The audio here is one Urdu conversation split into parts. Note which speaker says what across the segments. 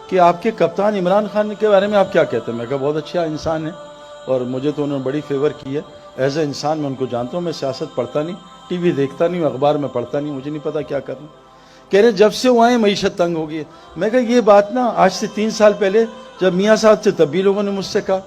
Speaker 1: کہ آپ کے کپتان عمران خان کے بارے میں آپ کیا کہتے ہیں؟ میں کہا بہت اچھا انسان ہے اور مجھے تو انہوں نے بڑی فیور کی ہے، ایز اے انسان میں ان کو جانتا ہوں، میں سیاست پڑھتا نہیں، ٹی وی دیکھتا نہیں، اخبار میں پڑھتا نہیں، مجھے نہیں پتا کیا کرنا۔ کہہ رہے جب سے وہ آئے معیشت تنگ ہو گئی ہے۔ میں کہا یہ بات نا آج سے 3 سال پہلے جب میاں صاحب تھے تب بھی لوگوں نے مجھ سے کہا،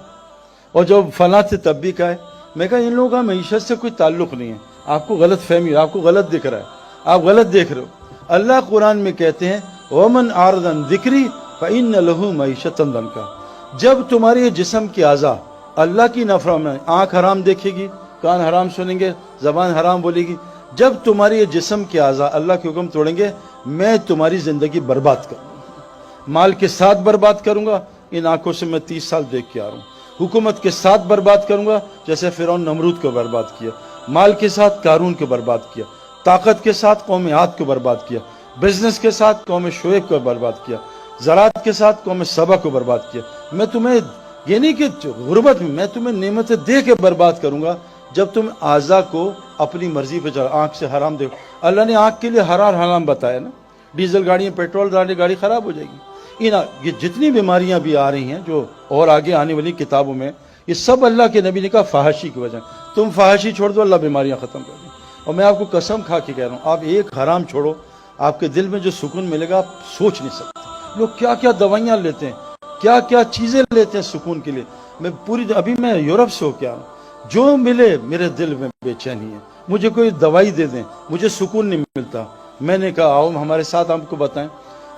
Speaker 1: اور جب فلاں تھے تب بھی کہا ہے۔ میں کہا ان لوگوں کا معیشت سے کوئی تعلق نہیں ہے، آپ کو غلط فہمی ہے، آپ کو غلط دکھ رہا ہے، آپ غلط دیکھ رہے ہو۔ اللہ قرآن میں کہتے ہیں وَمَنْ أَعْرَضَ عَنْ ذِكْرِي فَإِنَّ لَهُ مَعِيشَةً ضَنْكًا۔ جب تمہارے یہ جسم کی اعضاء اللہ کی نافرمانی، آنکھ حرام دیکھے گی، کان حرام سنیں گے، زبان حرام بولے گی، جب تمہاری یہ جسم کے اعضاء اللہ کے حکم توڑیں گے، میں تمہاری زندگی برباد کروں گا، مال کے ساتھ برباد کروں گا، ان آنکھوں سے میں 30 سال دیکھ کے آ رہا ہوں، حکومت کے ساتھ برباد کروں گا جیسے فرعون نمرود کو برباد کیا، مال کے ساتھ قارون کو برباد کیا، طاقت کے ساتھ قوم عاد کو برباد کیا، بزنس کے ساتھ قوم شعیب کو برباد کیا، زراعت کے ساتھ قوم سبا کو برباد کیا۔ میں تمہیں یہ نہیں کہ غربت میں تمہیں نعمتیں دے کے برباد کروں گا جب تم اعضاء کو اپنی مرضی پہ چلا، آنکھ سے حرام دیکھو۔ اللہ نے آنکھ کے لیے حرام بتایا نا، ڈیزل گاڑیاں پیٹرول ڈالے گاڑی خراب ہو جائے گی۔ یہ جتنی بیماریاں بھی آ رہی ہیں جو اور آگے آنے والی کتابوں میں، یہ سب اللہ کے نبی نے کہا فحاشی کی وجہ۔ تم فحاشی چھوڑ دو اللہ بیماریاں ختم کر دیں۔ اور میں آپ کو قسم کھا کے کہہ رہا ہوں، آپ ایک حرام چھوڑو، آپ کے دل میں جو سکون ملے گا آپ سوچ نہیں سکتے۔ لوگ کیا کیا دوائیاں لیتے ہیں، کیا کیا چیزیں لیتے ہیں سکون کے لیے۔ میں ابھی میں یورپ سے ہو کے آ رہا ہوں، جو ملے میرے دل میں بے چینی ہے، مجھے کوئی دوائی دے دیں مجھے سکون نہیں ملتا۔ میں نے کہا آؤ ہمارے ساتھ آپ کو بتائیں۔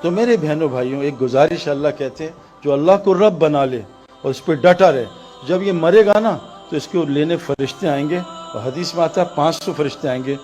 Speaker 1: تو میرے بہنوں بھائیوں ایک گزارش اللہ کہتے ہیں جو اللہ کو رب بنا لے اور اس پہ ڈٹا رہے، جب یہ مرے گا نا تو اس کو لینے فرشتے آئیں گے، اور حدیث میں آتا ہے 500 فرشتے آئیں گے،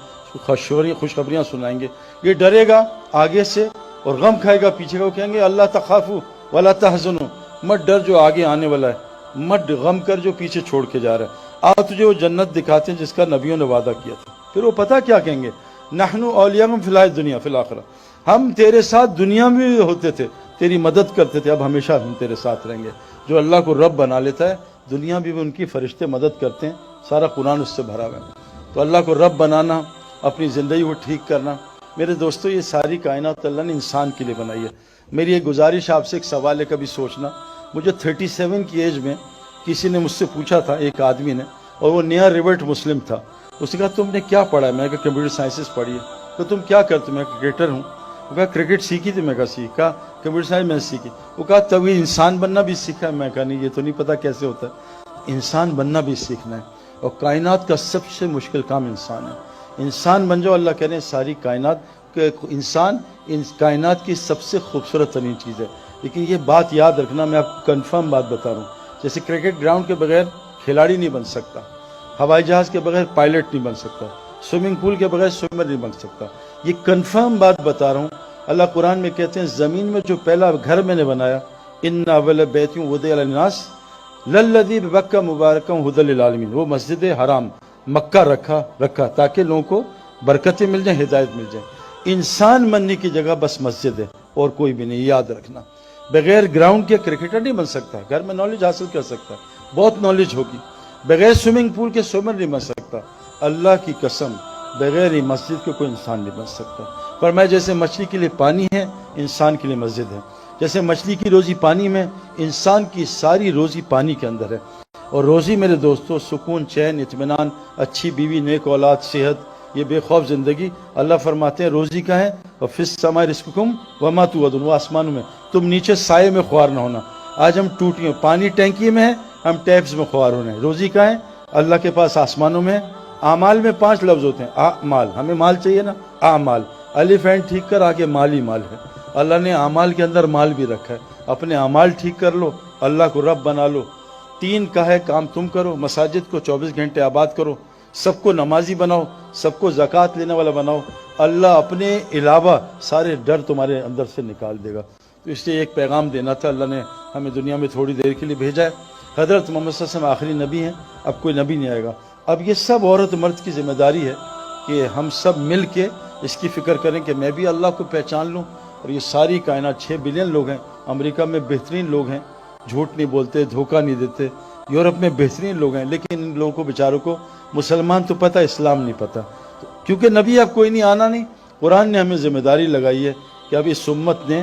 Speaker 1: خوشخبریاں سنائیں گے۔ یہ ڈرے گا آگے سے اور غم کھائے گا پیچھے کا، وہ کہیں گے اللہ تخافوا ولا تحزنوا، مت ڈر جو آگے آنے والا ہے، مت غم کر جو پیچھے چھوڑ کے جا رہا ہے، تجھے وہ جنت دکھاتے ہیں جس کا نبیوں نے وعدہ کیا تھا۔ پھر وہ پتہ کیا کہیں گے، نحن اولیاءکم فی الحیاۃ الدنیا فی الآخرہ، ہم تیرے ساتھ دنیا میں بھی ہوتے تھے، تیری مدد کرتے تھے، اب ہمیشہ ہم تیرے ساتھ رہیں گے۔ جو اللہ کو رب بنا لیتا ہے دنیا بھی ان کی فرشتے مدد کرتے ہیں، سارا قرآن اس سے بھرا ہوا ہے۔ تو اللہ کو رب بنانا، اپنی زندگی کو ٹھیک کرنا، میرے دوستو یہ ساری کائنات اللہ نے انسان کے لیے بنائی ہے۔ میری ایک گزارش آپ سے ایک سوال ہے، کبھی سوچنا، مجھے 37 کی ایج میں کسی نے مجھ سے پوچھا تھا، ایک آدمی نے، اور وہ نیا ریورٹ مسلم تھا، اس نے کہا تم نے کیا پڑھا ہے؟ میں نے کہا کمپیوٹر سائنسز پڑھی ہے۔ تو تم کیا کرتے؟ میں کرکٹر ہوں۔ وہ کہا کرکٹ سیکھی تھی؟ میں کہا سیکھا۔ کمپیوٹر سائنس میں سیکھی۔ وہ کہا تب یہ انسان بننا بھی سیکھا ہے؟ میں کہا نہیں، یہ تو نہیں پتا کیسے ہوتا ہے، انسان بننا بھی سیکھنا ہے، اور کائنات کا سب سے مشکل کام انسان ہے۔ انسان بن جاؤ، اللہ کہہ رہے ہیں ساری کائنات کہ انسان کائنات کی سب سے خوبصورت ترین چیز ہے۔ لیکن یہ بات یاد رکھنا، میں آپ کو کنفرم بات بتا رہا ہوں، جیسے کرکٹ گراؤنڈ کے بغیر کھلاڑی نہیں بن سکتا، ہوائی جہاز کے بغیر پائلٹ نہیں بن سکتا، سوئمنگ پول کے بغیر سوئمر نہیں بن سکتا۔ یہ کنفرم بات بتا رہا ہوں۔ اللہ قرآن میں کہتے ہیں زمین میں جو پہلا گھر میں نے بنایا، ان اول بیت وضع للناس للذی ببکہ مبارکا ھدی للعالمین، وہ مسجد حرام مکہ رکھا تاکہ لوگوں کو برکتیں مل جائیں، ہدایت مل جائے۔ انسان بننے کی جگہ بس مسجد ہے اور کوئی بھی نہیں، یاد رکھنا۔ بغیر گراؤنڈ کے کرکٹر نہیں بن سکتا، گھر میں نالج حاصل کر سکتا ہے، بہت نالج ہوگی۔ بغیر سوئمنگ پول کے سوئمر نہیں بن سکتا۔ اللہ کی قسم بغیر ہی مسجد کے کوئی انسان نہیں بن سکتا۔ فرمایا جیسے مچھلی کے لیے پانی ہے، انسان کے لیے مسجد ہے۔ جیسے مچھلی کی روزی پانی میں، انسان کی ساری روزی پانی کے اندر ہے۔ اور روزی میرے دوستو سکون، چین، اطمینان، اچھی بیوی، نیک اولاد، صحت، یہ بے خوف زندگی۔ اللہ فرماتے ہیں روزی کا ہے، اور فی السماء رزقکم وما توعدون، وہ آسمانوں میں، تم نیچے سائے میں خوار نہ ہونا۔ آج ہم ٹوٹیوں، پانی ٹینکی میں ہے، ہم ٹیپس میں خوار ہونے ہیں۔ روزی کا ہے اللہ کے پاس آسمانوں میں ہے۔ اعمال میں 5 لفظ ہوتے ہیں، اعمال، ہمیں مال چاہیے نا، اعمال، الف اینڈ ٹھیک کر، آگے مال ہی مال ہے۔ اللہ نے اعمال کے اندر مال بھی رکھا ہے۔ اپنے اعمال ٹھیک کر لو، اللہ کو رب بنا لو۔ 3 کا ہے کام تم کرو، مساجد کو 24 گھنٹے آباد کرو، سب کو نمازی بناؤ، سب کو زکوٰۃ لینے والا بناؤ، اللہ اپنے علاوہ سارے ڈر تمہارے اندر سے نکال دے گا۔ تو اس لیے ایک پیغام دینا تھا، اللہ نے ہمیں دنیا میں تھوڑی دیر کے لیے بھیجا ہے۔ حضرت محمد صلی اللہ علیہ وسلم آخری نبی ہیں، اب کوئی نبی نہیں آئے گا۔ اب یہ سب عورت مرد کی ذمہ داری ہے کہ ہم سب مل کے اس کی فکر کریں کہ میں بھی اللہ کو پہچان لوں۔ اور یہ ساری کائنات 6 بلین لوگ ہیں، امریکہ میں بہترین لوگ ہیں، جھوٹ نہیں بولتے، دھوکہ نہیں دیتے، یورپ میں بہترین لوگ ہیں، لیکن ان لوگوں کو بیچاروں کو مسلمان تو پتہ، اسلام نہیں پتہ، کیونکہ نبی اب کوئی نہیں، آنا نہیں۔ قرآن نے ہمیں ذمہ داری لگائی ہے کہ اب اس امت نے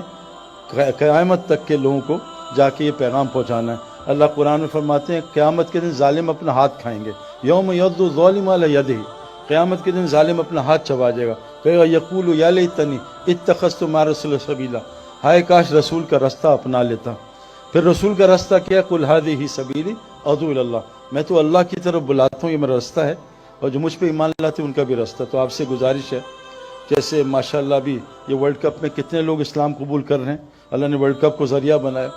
Speaker 1: قیامت تک کے لوگوں کو جا کے یہ پیغام پہنچانا ہے۔ اللہ قرآن میں فرماتے ہیں قیامت کے دن ظالم اپنا ہاتھ کھائیں گے، یوم یعض الظالم علی یدہ، قیامت کے دن ظالم اپنا ہاتھ چبا جائے گا، کہے گا یقول یا لیتنی اتخذت مع الرسول سبیلا، ہائے کاش رسول کا راستہ اپنا لیتا۔ پھر رسول کا راستہ کیا؟ قل ھذہ سبیلی ادعو الی اللہ، میں تو اللہ کی طرف بلاتا ہوں، یہ میرا راستہ ہے، اور جو مجھ پہ ایمان لاتے ہیں ان کا بھی راستہ۔ تو آپ سے گزارش ہے، جیسے ماشاءاللہ بھی یہ ورلڈ کپ میں کتنے لوگ اسلام قبول کر رہے ہیں، اللہ نے ورلڈ کپ کو ذریعہ بنایا۔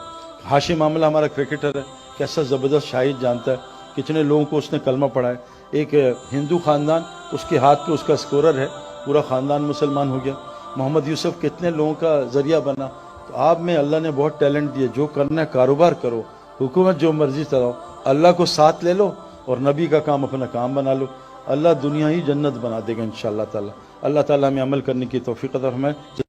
Speaker 1: ہاشم معاملہ ہمارا کرکٹر ہے، کیسا زبردست شاہد جانتا ہے، کتنے لوگوں کو اس نے کلمہ پڑھا ہے۔ ایک ہندو خاندان، اس کے ہاتھ پہ اس کا اسکورر ہے، پورا خاندان مسلمان ہو گیا۔ محمد یوسف کتنے لوگوں کا ذریعہ بنا۔ تو آپ میں اللہ نے بہت ٹیلنٹ دیا، جو کرنا ہے کاروبار کرو، حکومت جو مرضی چلاؤ، اللہ کو ساتھ لے لو اور نبی کا کام اپنا کام بنا لو، اللہ دنیا ہی جنت بنا دے گا انشاءاللہ تعالی۔ اللہ تعالیٰ ہمیں عمل کرنے کی توفیق عطا فرمائے۔